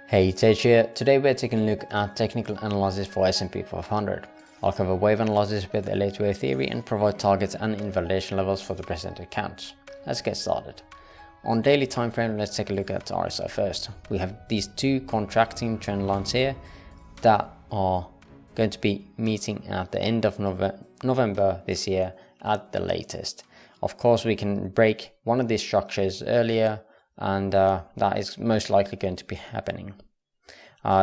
Hey, Tej here. Today we're taking a look at technical analysis for S&P 500. I'll cover wave analysis with Elliott Wave Theory and provide targets and invalidation levels for the presented counts. Let's get started. On daily time frame, let's take a look at RSI first. We have these two contracting trend lines here that are going to be meeting at the end of November this year at the latest. Of course, we can break one of these structures earlier, and that is most likely going to be happening.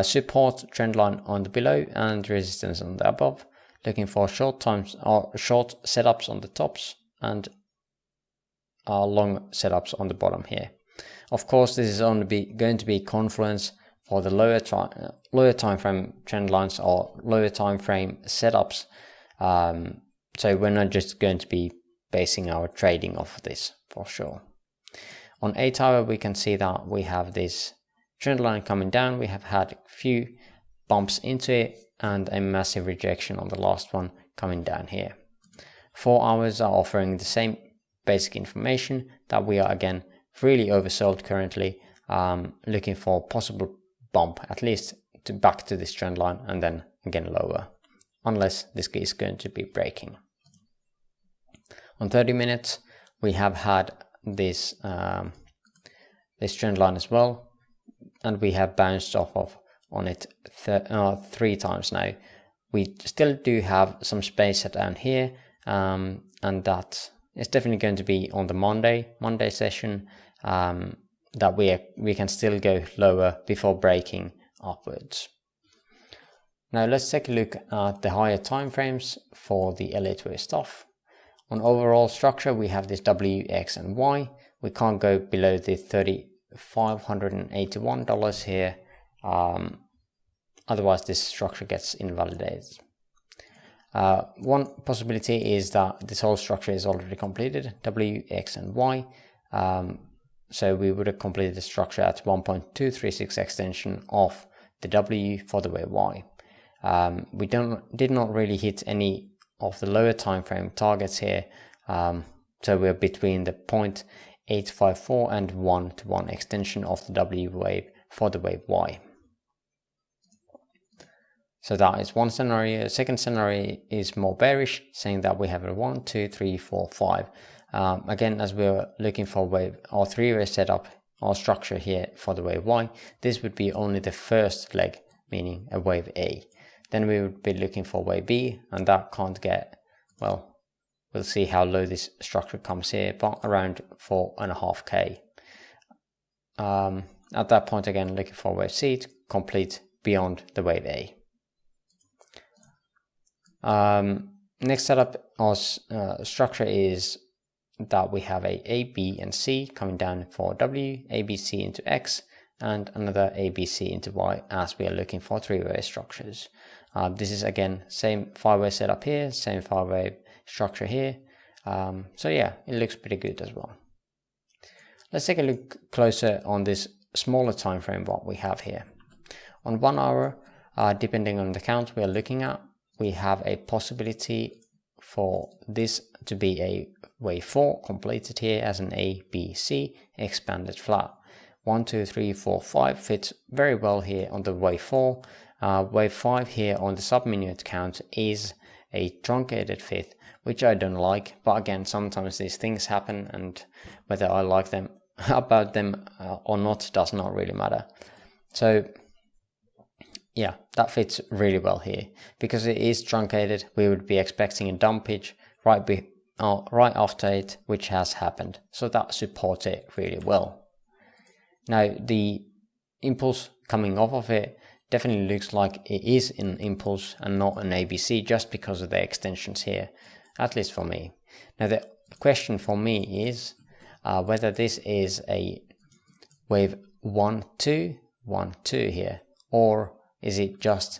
Support trend line on the below and resistance on the above. Looking for short setups on the tops and long setups on the bottom here. Of course, this is only going to be confluence for the lower time frame trend lines or lower time frame setups. So we're not just going to be basing our trading off of this for sure. On 8 hour, we can see that we have this trend line coming down. We have had a few bumps into it and a massive rejection on the last one coming down here. 4 hours are offering the same basic information that we are again really oversold currently, looking for possible bump at least back to this trend line and then again lower, unless this is going to be breaking. On 30 minutes, we have had this this trend line as well, and we have bounced off of on it 3 times now. We still do have some space down here, and that is definitely going to be on the Monday session, that we can still go lower before breaking upwards. Now let's take a look at the higher time frames for the Elliott Wave stuff. On overall structure, we have this W, X, and Y. We can't go below the $3,581 here, otherwise this structure gets invalidated. One possibility is that this whole structure is already completed, W, X, and Y. So we would have completed the structure at 1.236 extension of the W for the wave Y. We did not really hit any of the lower time frame targets here, so we're between the 0.854 and 1-to-1 extension of the W wave for the wave Y. So that is one scenario. Second scenario is more bearish, saying that we have a 1, 2, 3, 4, 5. Again, as we're looking for wave or three-way setup or structure here for the wave Y, this would be only the first leg, meaning a wave A. Then we would be looking for wave B, and that can't get, well, we'll see how low this structure comes here, but around 4.5K. At that point, again, looking for wave C to complete beyond the wave A. Next setup or structure is that we have a B and C coming down for W, ABC into X, and another ABC into Y, as we are looking for three-way structures. This is again same 5-way setup here, same 5-way structure here. So yeah, it looks pretty good as well. Let's take a look closer on this smaller time frame what we have here. On 1 hour, depending on the count we are looking at, we have a possibility for this to be a wave 4 completed here as an A, B, C expanded flat. 1, 2, 3, 4, 5 fits very well here on the wave 4. Wave 5 here on the sub-minute count is a truncated fifth, which I don't like, but again, sometimes these things happen, and whether I like them about them or not does not really matter. So yeah, that fits really well here. Because it is truncated, we would be expecting a dumpage right after it, which has happened. So that supports it really well. Now the impulse coming off of it definitely looks like it is an impulse and not an ABC, just because of the extensions here, at least for me. Now the question for me is whether this is a wave 1, 2, 1, 2 here, or is it just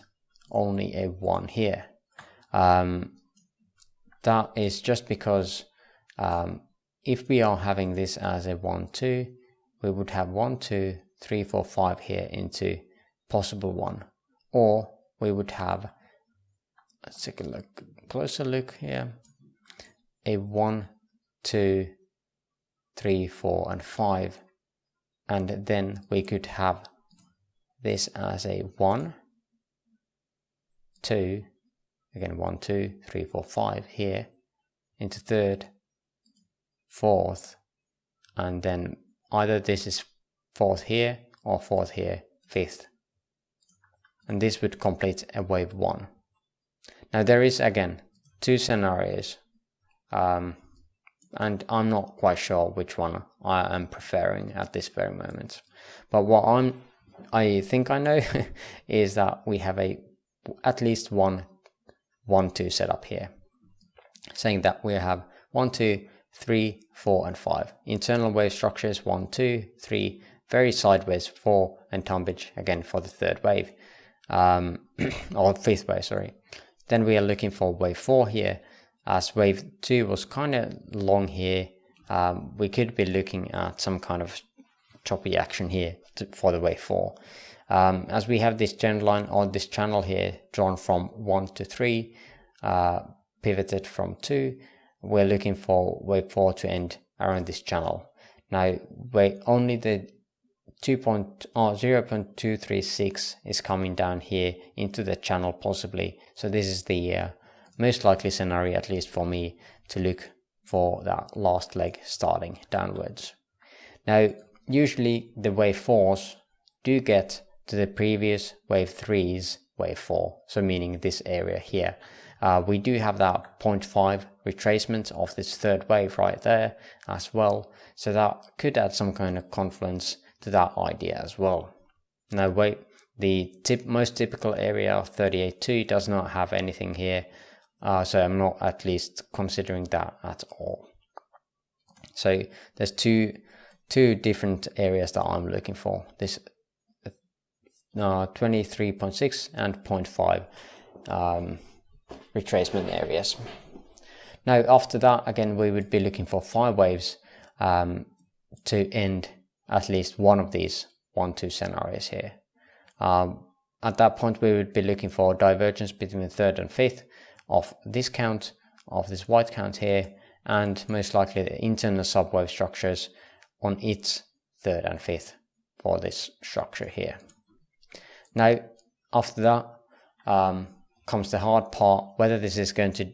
only a 1 here? That is just because if we are having this as a 1, 2, we would have 1, 2, 3, 4, 5 here into possible 1, or we would have, let's take a closer look here, a 1, 2, 3, 4, and 5, and then we could have this as a 1, 2, again 1, 2, 3, 4, 5 here into third, fourth, and then either this is fourth here or fourth here, fifth. And this would complete a wave 1. Now there is again 2 scenarios, and I'm not quite sure which one I am preferring at this very moment. But what I think I know is that we have at least one 1-2 setup here, saying that we have 1, 2, 3, 4, and 5. Internal wave structures 1, 2, 3, very sideways 4, and tumbage again for the third wave, or fifth wave, sorry. Then we are looking for wave 4 here, as wave 2 was kind of long here. We could be looking at some kind of choppy action here for the wave 4. As we have this trend line or this channel here drawn from 1 to 3, pivoted from 2, we're looking for wave 4 to end around this channel. Now, only the 0.236 is coming down here into the channel possibly. So this is the most likely scenario, at least for me, to look for that last leg starting downwards. Now, usually the wave 4s do get to the previous wave 3's wave 4, so meaning this area here. We do have that 0.5 retracement of this third wave right there as well, so that could add some kind of confluence to that idea as well. Now the most typical area of 38.2 does not have anything here, so I'm not at least considering that at all. So there's two different areas that I'm looking for, this 23.6 and 0.5 retracement areas. Now after that, again, we would be looking for 5 waves to end at least one of these 1-2 scenarios here. At that point, we would be looking for divergence between the third and fifth of this count, of this white count here, and most likely the internal subwave structures on its third and fifth for this structure here. Now, after that comes the hard part, whether this is going to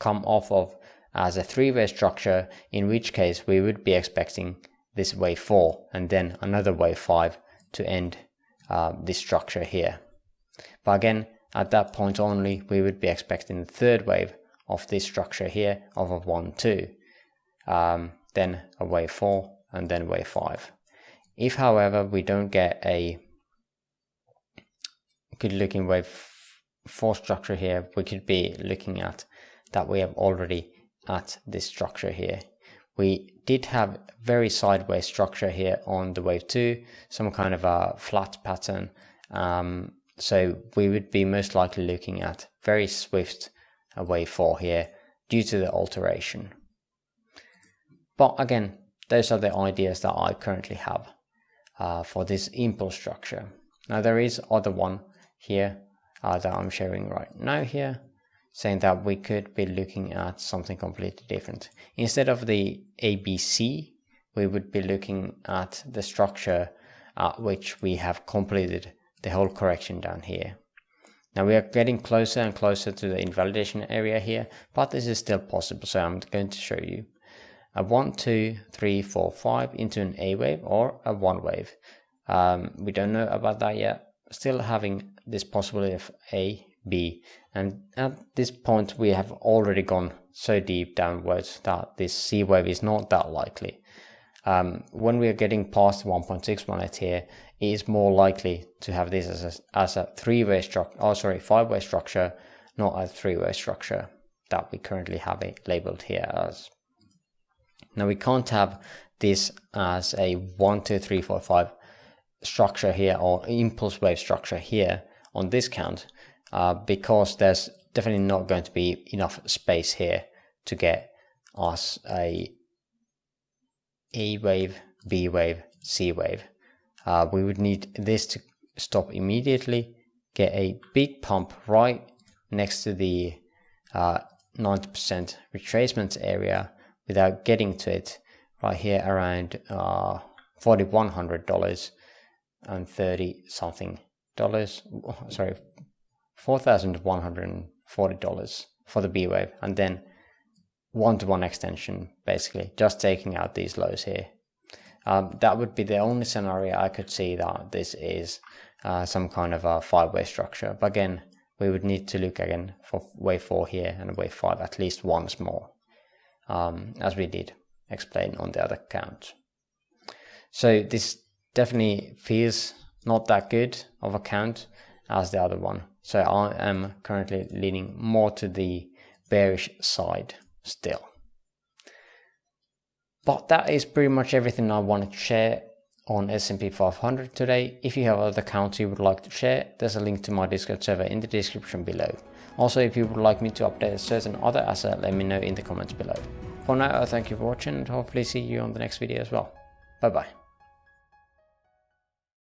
come off of as a 3-way structure, in which case we would be expecting this wave 4 and then another wave 5 to end this structure here. But again, at that point only, we would be expecting the third wave of this structure here of a 1, 2, then a wave 4, and then wave 5. If, however, we don't get a good looking wave 4 structure here, we could be looking at that we have already at this structure here. We did have very sideways structure here on the wave 2, some kind of a flat pattern. So we would be most likely looking at very swift wave 4 here due to the alteration. But again, those are the ideas that I currently have for this impulse structure. Now there is other one here that I'm sharing right now here, saying that we could be looking at something completely different. Instead of the ABC, we would be looking at the structure at which we have completed the whole correction down here. Now we are getting closer and closer to the invalidation area here, but this is still possible, so I'm going to show you a 1, 2, 3, 4, 5 into an A wave or a 1 wave. We don't know about that yet, still having this possibility of A, B, and at this point we have already gone so deep downwards that this C wave is not that likely. When we are getting past 1.618 here, it is more likely to have this as a 3-way structure, 5-way structure, not a 3-way structure that we currently have it labeled here as. Now we can't have this as a 1, 2, 3, 4, 5 structure here or impulse wave structure here on this count, because there's definitely not going to be enough space here to get us a wave, B wave, C wave. We would need this to stop immediately, get a big pump right next to the 90% retracement area without getting to it right here around $4,100, $4,130 something, sorry, $4,140 for the B wave, and then one-to-one extension, basically just taking out these lows here. That would be the only scenario I could see that this is some kind of a 5-way structure. But again, we would need to look again for wave 4 here and wave 5 at least once more, as we did explain on the other count. So this definitely feels not that good of a count as the other one. So I am currently leaning more to the bearish side still. But that is pretty much everything I wanted to share on S&P 500 today. If you have other counts you would like to share, there's a link to my Discord server in the description below. Also, if you would like me to update a certain other asset, let me know in the comments below. For now, I thank you for watching and hopefully see you on the next video as well. Bye bye.